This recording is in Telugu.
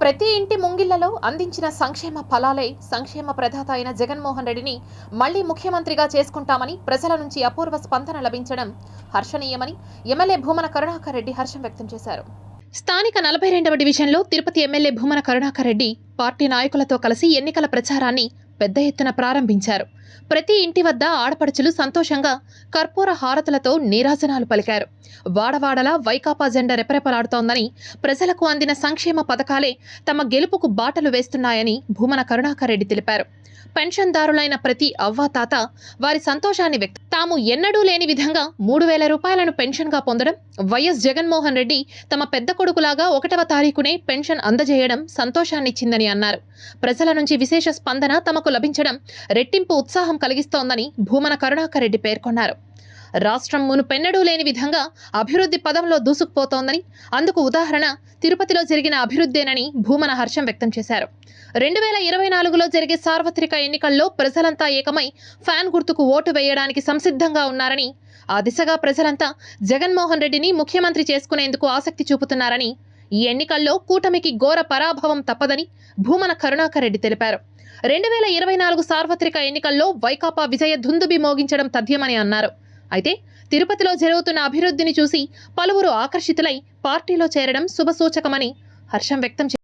ప్రతి ఇంటి ముంగిళ్లలో అందించిన సంక్షేమ ఫలాలే సంక్షేమ ప్రదాత అయిన జగన్మోహన్ రెడ్డిని మళ్లీ ముఖ్యమంత్రిగా చేసుకుంటామని ప్రజల నుంచి అపూర్వ స్పందన లభించడం హర్షణీయమని ఎమ్మెల్యే భూమన కరుణాకర్ రెడ్డి హర్షం వ్యక్తం చేశారు. స్థానిక 42వ డివిజన్లో తిరుపతి ఎమ్మెల్యే భూమన కరుణాకర్ రెడ్డి పార్టీ నాయకులతో కలిసి ఎన్నికల ప్రచారాన్ని పెద్ద ఎత్తున ప్రారంభించారు. ప్రతి ఇంటి వద్ద ఆడపడుచులు సంతోషంగా కర్పూర హారతులతో నీరాజనాలు పలికారు. వాడవాడలా వైకాపా జెండా రెపరెపలాడుతోందని, ప్రజలకు అందిన సంక్షేమ పథకాలే తమ గెలుపుకు బాటలు వేస్తున్నాయని భూమన కరుణాకర్ రెడ్డి తెలిపారు. పెన్షన్దారులైన ప్రతి అవ్వాతాత వారి సంతోషాన్ని తాము ఎన్నడూ లేని విధంగా 3,000 రూపాయలను పెన్షన్గా పొందడం, వైఎస్ జగన్మోహన్ రెడ్డి తమ పెద్ద కొడుకులాగా 1వ తారీఖునే పెన్షన్ అందజేయడం సంతోషాన్నిచ్చిందని అన్నారు. ప్రజల నుంచి విశేష స్పందన తమకు లభించడం రెట్టింపు ఉత్సాహం కలిగిస్తోందని భూమన కరుణాకర్ రెడ్డి పేర్కొన్నారు. రాష్ట్రం మునుపెన్నడూ లేని విధంగా అభివృద్ధి పదంలో దూసుకుపోతోందని, అందుకు ఉదాహరణ తిరుపతిలో జరిగిన అభివృద్ధేనని భూమన హర్షం వ్యక్తం చేశారు. 2024లో జరిగే సార్వత్రిక ఎన్నికల్లో ప్రజలంతా ఏకమై ఫ్యాన్ గుర్తుకు ఓటు వేయడానికి సంసిద్ధంగా ఉన్నారని, ఆ దిశగా ప్రజలంతా జగన్మోహన్ రెడ్డిని ముఖ్యమంత్రి చేసుకునేందుకు ఆసక్తి చూపుతున్నారని, ఈ ఎన్నికల్లో కూటమికి ఘోర పరాభవం తప్పదని భూమన కరుణాకర్ రెడ్డి తెలిపారు. 2024 సార్వత్రిక ఎన్నికల్లో వైకాపా విజయ దుందుబి మోగించడం తథ్యమని అన్నారు. అయితే తిరుపతిలో జరుగుతున్న అభివృద్ధిని చూసి పలువురు ఆకర్షితులై పార్టీలో చేరడం శుభసూచకమని హర్షం వ్యక్తం చేశారు.